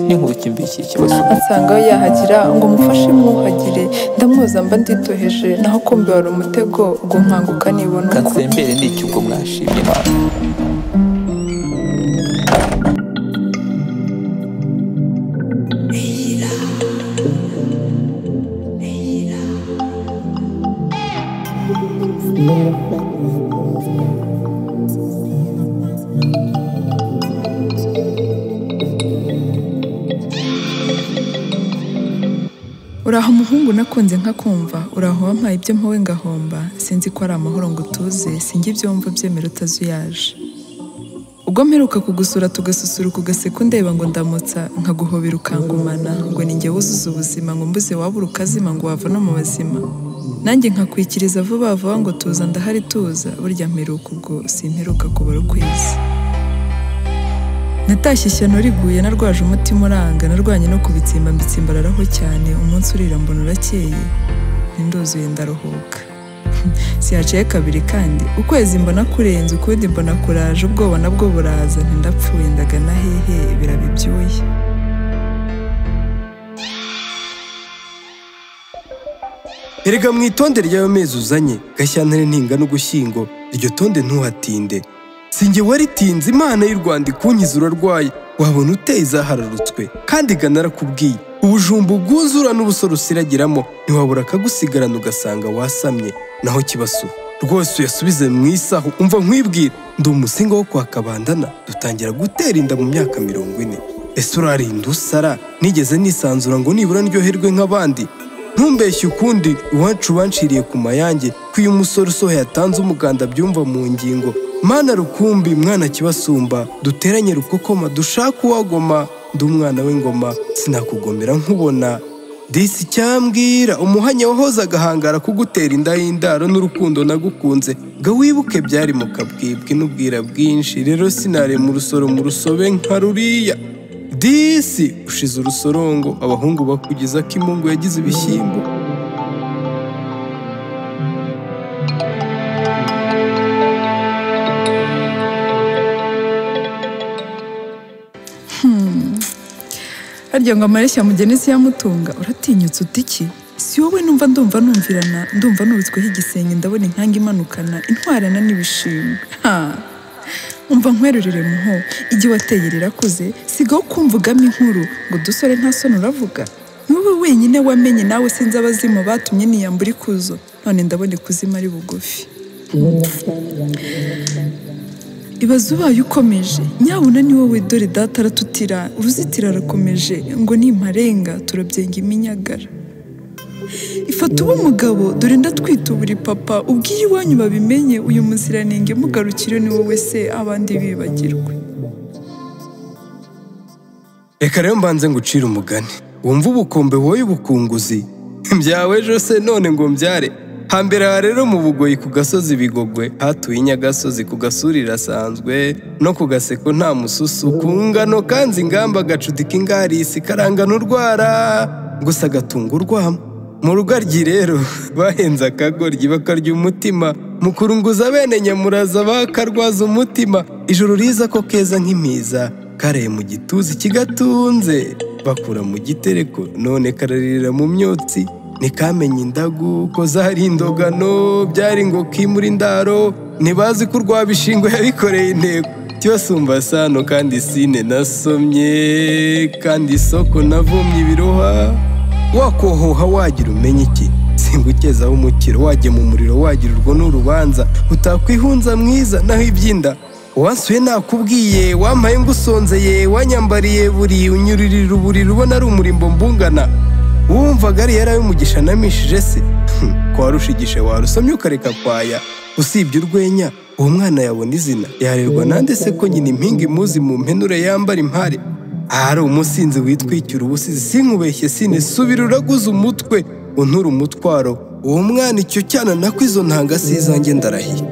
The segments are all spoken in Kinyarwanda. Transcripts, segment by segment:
n'inkuki mbi iki kibazo ansanga aho yahagira ngo mufashe mwuhagire ndamwoza mba nditoheje naho kumbe wari umutego ubwo nkanguka nibona uko kansembere ni iki ubwo mwashimye Imana uraho umuhungu nakunze nkakumva uraho wampaye ibyo mpowe ngahomba sinzi ko ari amahoro ngo utuze sinjye ibyo wumva byemera utazuyaje ubwo mperuka kugusura tugasusuruka ugaseka undeba ngo ndamutsa nkaguhobera ukangumana ngo ni njye wuzuza ubuzima ngo mbuze wabura ukazima ngo wava no mu bazima nanjye nkakwikiriza vuba vuba ngo tuza ndahari tuza burya mperuka ubwo simperuka kubara ukwezi natashye ishyano riguye narwaje umutima uranga narwanye no kubitsimba mbitsimbararaho cyane umunsi urira mbona urakeye ntinduzuye ndaruhuka sihaciye kabiri kandi ukwezi mbona kurenze ukundi mbona kuraje ubwoba nabwo buraza ntindapfuye ndagana hehe biraba ibyuya erega mwitonde ryayo mezi uzanye Gashyantare ntinga n'ugushyingo iryo tonde ntuhatinde sinjye waritinze Imana y'u Rwanda ikunkiza urarwaye wabona uteye izahararutswe kandi narakubwiye ubujumbu bwuzura n'ubusore usiragiramo ntiwabura akagusigarana ugasanga wasamye naho kibasu rwose uyasubize mu isaho umva nkwibwira ndi umusinga wo kwa Kabandana dutangira gutera inda mu myaka 40 ese urarinda usara nigeze nisanzura ngo nibura ndyoherwe nk'abandi ntumbeshye ukundi iwacu banciriye ku mayange ko uyu musore usohoye yatanze umuganda byumva mu ngingo Mana rukumbi mwana kibasumba duteranye rukokoma dushaka uwagoma ndi umwana w'ingoma sinakugomera nkubona disi cyambwira umuhanya wahoza agahangara kugutera inda y'indaro n'urukundo nagukunze ga wibuke byari mu kabwibwi n'ubwira bwinshi rero sinare mu rusoro mu rusobe nka ruriya disi ushize urusorongo abahungu bakugiza ko imungu yagize ibishyimbo harya ngo amareshya mugeni si yamutunga uratinyutse utiki si wowe numva numvirana ndumva nubutsweho igisenge ndabona inkanga imanukana intwarana n'ibishimwe umva nkwerurire muho igihe wateye rirakuze sigaho kumvugamo inkuru ngo dusore nta soni uravuga ni wowe wenyine wamenye nawe sinzi abazimu batumye niyambura ikuzo none ndabona ikuzimu ari bugufi ibaze ubaye ukomeje nyabuna ni wowe dore data aratutira uruzitiro arakomeje ngo nimparenga turabyenga iminyagara ifata uba umugabo dore ndatwita uburi papa ubwiye iwanyu babimenye uyu muziranenge mugarukire ni wowe se abandi bibagirwe reka rero mbanze ngucire umugani wumva ubukombe wowe ubukunguzi byawe ejo se none ngo mbyare hambere aha rero mu bugoyi ku gasozi bigogwe hatuye inyagasozi ku gasuri irasanzwe no ku gaseko nta mususu ku ngano kanzi ingamba agacudika ingarisi karangana urwara gusa agatunga urwamo mu rugaryi rero bahenze akagoryi bakarya umutima mu kurunguza bene nyamuraza bakarwaza umutima ijoro riza ko keza nk'imiza kareye mu gituzi kigatunze bakura mu gitereko none kararira mu myotsi nikamenye indagu ko zari indogano byari ngo kimura indaro ntibazi ko urwabishingwe yabikoreye intego cyosumba sano kandi sine nasomye kandi isoko navumye ibiroha wakohoha wagira umenye iki singukezaho umukiro wajye mu muriro wagira urwo n'urubanza utakwihunza mwiza naho ibyinda wansuye nakubwiye wampaye ngusonzeye wanyambariye buri unyuririra uburiri ubona ari umurimbo mbungana wumvaga ari yarawe umugisha namishije se ko warushigishe warusomye ukareka kwaya usibye urwenya uwo mwana yabona izina yarerwa nande se ko nyina impinga imuzi mu mpenure yambara impare ahari umusinzi witwikira ubusizi sinkubeshye sine subira uraguze umutwe untura umutwaro uwo mwana icyo cyana nako izo ntanga si izanjye ndarahiye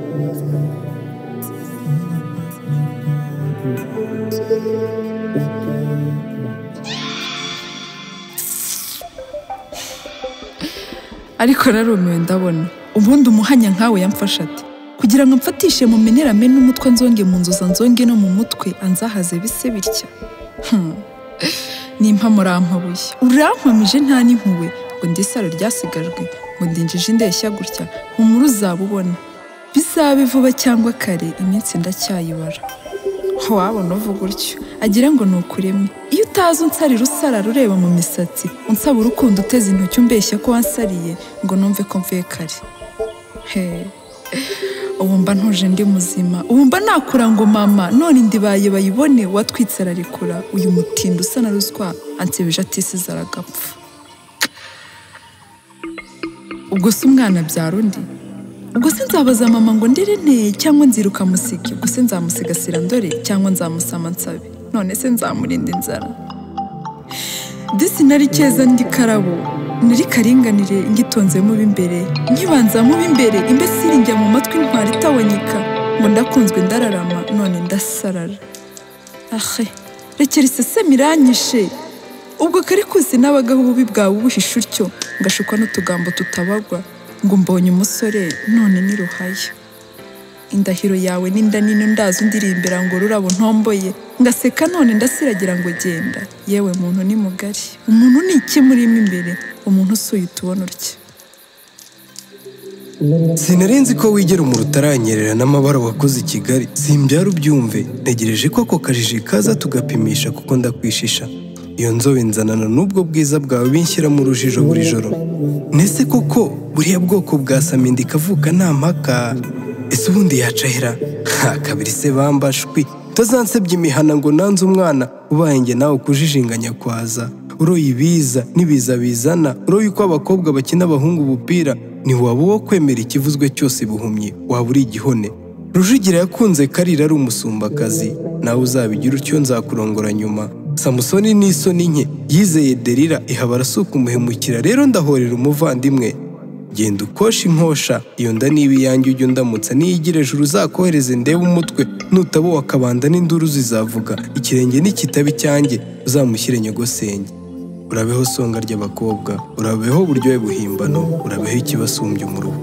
ariko narumiwe ndabona ubundi umuhanya nkawe yamfasha ati kugira ngo mfatishe mu menerame n'umutwe nzonge mu nzoza nzonge no mu mutwe anzahaze bise bitya nimpa murampabuye urampamije nta n'impuwe ngo ndi isaro ryasigajwe ngo ndinjije indeshya gutya humura uzaba ubona bizabe vuba cyangwa kare iminsi ndacyayibara wabona uvuga utyo agira ngo ni ukuremye iyo utazi unsarira usarara ureba mu misatsi unsaba urukundo uteze intoki umbeshya ko wansariye ngo numve ko mvuye kare ubu mba ntuje ndi muzima ubu mba nakura ngo mama none indibaye bayibone watwitse ararekura uyu mutindo usa na ruswa ansebeje atisize aragapfa ubwo se umwana abyara undi ubwo se nzabaza mama ngo ndere nteye cyangwa nziruka musike ubwo se nzamusigasira ndore cyangwa nzamusama nsabe none se nzamurinda inzara disi nari keza ndi karabo nari karinganire ngitonzemo b'imbere nkibanzamo b'imbere imbesiri njya mu matwi ntwara itawanyika ngo ndakunzwe ndararama none ndasarara rekera isesemi iranyishe ubwo kari kuzi n'abagaho ububi bwawe ubuhisha utyo ngashukwa n'utugambo tutabagwa ngo mbonye umusore none ni ruhaya indahiro yawe n'inda nini ndazi undirimbira ngo rurabo ntomboye ngaseka none ndasiragira ngo genda yewe muntu ni mugari umuntu ni iki murimo imbere umuntu usuye utubona utya sinarinzi ko wigera umuntu utaranyerera n'amabara wakoze i Kigali simbyara ubyumve ntegereje ko ako kajiji kaza tugapimisha kuko ndakwishisha iyo nzobe nzanana n'ubwo bwiza bwawe binshyira mu rujijo buri joro nese koko buriya bwoko bwa samindi kavuka nta mpaka ese ubundi yacahera kabiri se bambashwi utazansebye imihana ngo nanze umwana ubaye njye nawe kujijinganya kwaza uroye ibiza n'ibiza bizana uroye uko abakobwa bakina abahungu ubupira ntiwaba uwo kwemera ikivuzwe cyose buhumye waba uri igihone Rujugira yakunze Karira ari umusumbakazi nawe uzabigira utyo nzakurongora nyuma Samusoni n'isoni nke yizeye Delila ihabara suka umuhemukira rero ndahorera umuvandimwe genda ukosha inkosha iyo nda niba iyanjye ujya undamutsa niyigire ejuru uzakohereze ndebe umutwe nutabo wakabanda n'induru zizavuga ikirenge n'ikitabi cyanjye uzamushyire nyogosenge urabeho songa ry'abakobwa urabeho buryohe buhimbano urabeho ikibasumbye umuruho